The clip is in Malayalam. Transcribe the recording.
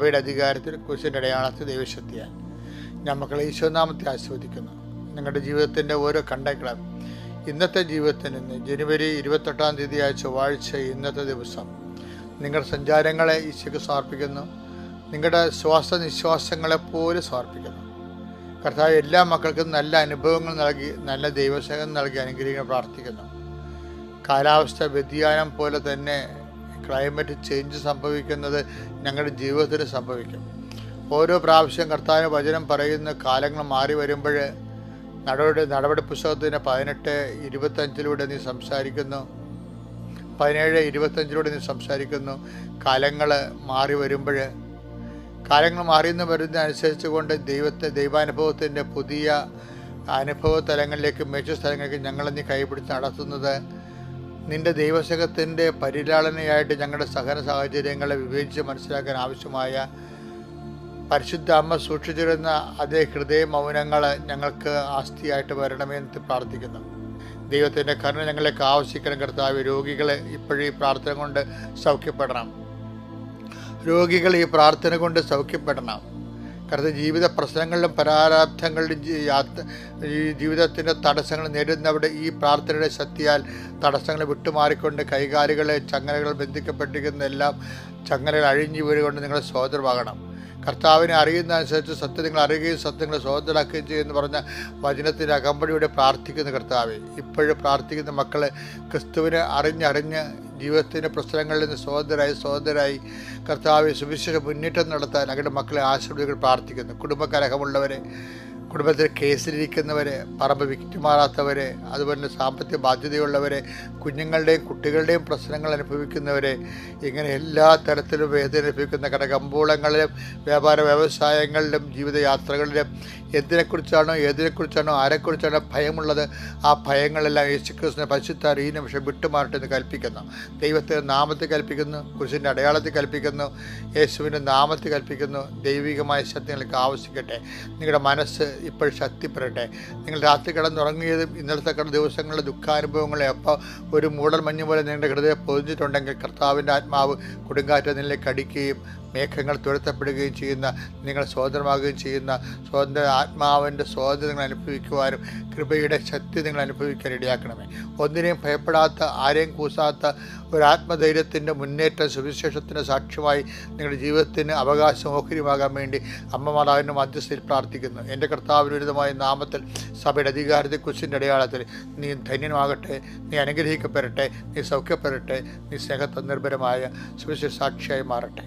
അവയുടെ അധികാരത്തിൽ കുരിശിൻ്റെ അടയാളത്തിൽ ദൈവശക്തിയാൽ ഞാൻ മക്കളെ ഈശോനാമത്തെ ആസ്വദിക്കുന്നു. നിങ്ങളുടെ ജീവിതത്തിൻ്റെ ഓരോ കണ്ടങ്ങളും ഇന്നത്തെ ജീവിതത്തിൽ നിന്ന് ജനുവരി 28 ചൊവ്വാഴ്ച ഇന്നത്തെ ദിവസം നിങ്ങളുടെ സഞ്ചാരങ്ങളെ ഈശോയ്ക്ക് സമർപ്പിക്കുന്നു. നിങ്ങളുടെ ശ്വാസനിശ്വാസങ്ങളെപ്പോലും സമർപ്പിക്കുന്നു. കർത്താവ് എല്ലാ മക്കൾക്കും നല്ല അനുഭവങ്ങൾ നൽകി, നല്ല ദൈവസേവനം നൽകി അനുഗ്രഹിക്കാൻ പ്രാർത്ഥിക്കുന്നു. കാലാവസ്ഥ വ്യതിയാനം പോലെ തന്നെ ക്ലൈമറ്റ് ചേഞ്ച് സംഭവിക്കുന്നത് ഞങ്ങളുടെ ജീവിതത്തിൽ സംഭവിക്കും. ഓരോ പ്രാവശ്യം കർത്താവിന് വചനം പറയുന്ന കാലങ്ങൾ മാറി വരുമ്പോൾ നടപടി പുസ്തകത്തിന് 18:25 നീ സംസാരിക്കുന്നു, 17:25 നീ സംസാരിക്കുന്നു. കാലങ്ങൾ മാറി വരുമ്പോൾ, കാലങ്ങൾ മാറിയെന്ന് വരുന്നതനുസരിച്ച് കൊണ്ട് ദൈവാനുഭവത്തിൻ്റെ പുതിയ അനുഭവ തലങ്ങളിലേക്ക്, മെച്ച സ്ഥലങ്ങളിലേക്ക് ഞങ്ങളെ നീ കൈപിടിച്ച് നടത്തുന്നത് നിൻ്റെ ദൈവസേവകത്തിൻ്റെ പരിലാളനയായിട്ട് ഞങ്ങളുടെ സഹന സാഹചര്യങ്ങളെ വിവേചിച്ച് മനസ്സിലാക്കാൻ ആവശ്യമായ പരിശുദ്ധ അമ്മ സൂക്ഷിച്ചിരുന്ന അതേ ഹൃദയ മൗനങ്ങൾ ഞങ്ങൾക്ക് ആസ്തിയായിട്ട് വരണമെന്ന് പ്രാർത്ഥിക്കുന്നു. ദൈവത്തിൻ്റെ കരുണ ഞങ്ങളേക്ക് ആവശ്യിക്കണം കർത്താവ്. രോഗികളെ ഇപ്പോഴും ഈ പ്രാർത്ഥന കൊണ്ട് സൗഖ്യപ്പെടണം. രോഗികൾ ഈ പ്രാർത്ഥന കൊണ്ട് സൗഖ്യപ്പെടണം. കർത്താവ് ജീവിത പ്രശ്നങ്ങളിലും പരാരാബ്ധങ്ങളിലും ഈ ജീവിതത്തിൻ്റെ തടസ്സങ്ങൾ നേരിടുന്നവിടെ ഈ പ്രാർത്ഥനയുടെ ശക്തിയാൽ തടസ്സങ്ങൾ വിട്ടുമാറിക്കൊണ്ട് കൈകാലുകളെ ചങ്ങലകൾ ബന്ധിക്കപ്പെട്ടിരിക്കുന്ന എല്ലാം ചങ്ങലകൾ അഴിഞ്ഞു വീഴുകൊണ്ട് നിങ്ങളെ സ്വതന്ത്രമാകണം. കർത്താവിനെ അറിയുന്നതനുസരിച്ച് സത്യം നിങ്ങൾ അറിയുകയും സത്യങ്ങളെ സ്വതന്ത്രമാക്കുകയും ചെയ്യുമെന്ന് പറഞ്ഞ വചനത്തിൻ്റെ അകമ്പടിയോടെ പ്രാർത്ഥിക്കുന്ന കർത്താവെ, ഇപ്പോഴും പ്രാർത്ഥിക്കുന്ന മക്കൾ ക്രിസ്തുവിനെ അറിഞ്ഞ് ജീവിതത്തിൻ്റെ പ്രശ്നങ്ങളിൽ നിന്ന് സ്വതന്ത്രരായി കർത്താവെ സുവിശേഷ മുന്നേറ്റം നടത്താൻ അവരുടെ മക്കളെ ആശീർവദികൾ പ്രാർത്ഥിക്കുന്നു. കുടുംബകലഹമുള്ളവരെ, കുടുംബത്തിൽ കേസിലിരിക്കുന്നവരെ, പറമ്പ് വിറ്റുമാറാത്തവരെ, അതുപോലെ സാമ്പത്തിക ബാധ്യതയുള്ളവരെ, കുഞ്ഞുങ്ങളുടെയും കുട്ടികളുടെയും പ്രശ്നങ്ങൾ അനുഭവിക്കുന്നവരെ, ഇങ്ങനെ എല്ലാ തരത്തിലും വേദന അനുഭവിക്കുന്ന കടകമ്പോളങ്ങളിലും വ്യാപാര വ്യവസായങ്ങളിലും ജീവിതയാത്രകളിലും ഏതിനെക്കുറിച്ചാണോ ആരെക്കുറിച്ചാണോ ഭയമുള്ളത്, ആ ഭയങ്ങളെല്ലാം യേശുക്രിസ്തുവിനെ പരിശുദ്ധ ഈ നിമിഷം വിട്ടുമാറട്ടെന്ന് കൽപ്പിക്കുന്നു. ദൈവത്തിൻ്റെ നാമത്തിൽ കൽപ്പിക്കുന്നു, കുരിശിൻ്റെ അടയാളത്തിൽ കൽപ്പിക്കുന്നു, യേശുവിൻ്റെ നാമത്തിൽ കൽപ്പിക്കുന്നു. ദൈവികമായ സത്യങ്ങൾക്ക് ആവശ്യിക്കട്ടെ. നിങ്ങളുടെ മനസ്സ് ഇപ്പോൾ ശക്തിപ്പെടട്ടെ. നിങ്ങൾ രാത്രി കിടന്നുറങ്ങിയതും ഇന്നലത്തെ ദിവസങ്ങളിലെ ദുഃഖാനുഭവങ്ങളെ അപ്പോൾ ഒരു മൂടൽ മഞ്ഞ് പോലെ നിങ്ങളുടെ ഹൃദയം പൊതിഞ്ഞിട്ടുണ്ടെങ്കിൽ കർത്താവിൻ്റെ ആത്മാവ് കൊടുങ്കാറ്റ് നിന്നിലേക്ക് അടിക്കുകയും മേഘങ്ങൾ തുരത്തപ്പെടുകയും ചെയ്യുന്ന, നിങ്ങൾ സ്വതന്ത്രമാകുകയും ചെയ്യുന്ന സ്വതന്ത്ര ആത്മാവിൻ്റെ സ്വാതന്ത്ര്യം അനുഭവിക്കുവാനും കൃപയുടെ ശക്തി നിങ്ങൾ അനുഭവിക്കാൻ ഇടയാക്കണമേ. ഒന്നിനെയും ഭയപ്പെടാത്ത, ആരെയും കൂസാത്ത ഒരു ആത്മധൈര്യത്തിൻ്റെ മുന്നേറ്റം സുവിശേഷത്തിൻ്റെ സാക്ഷ്യമായി നിങ്ങളുടെ ജീവിതത്തിന് അവകാശം ഓഹരിയാകാൻ വേണ്ടി അമ്മ മാതാവിൻ്റെ മധ്യസ്ഥയിൽ പ്രാർത്ഥിക്കുന്നു. എൻ്റെ കർത്താവിന് ഉചിതമായ നാമത്തിൽ സഭയുടെ അധികാരത്തെ കുരിശിൻ്റെ അടയാളത്തിൽ നീ ധന്യമാകട്ടെ, നീ അനുഗ്രഹിക്കപ്പെടട്ടെ, നീ സൗഖ്യപ്പെടട്ടെ, നീ സ്നേഹതന്മരമായ സുവിശേഷ സാക്ഷിയായി മാറട്ടെ.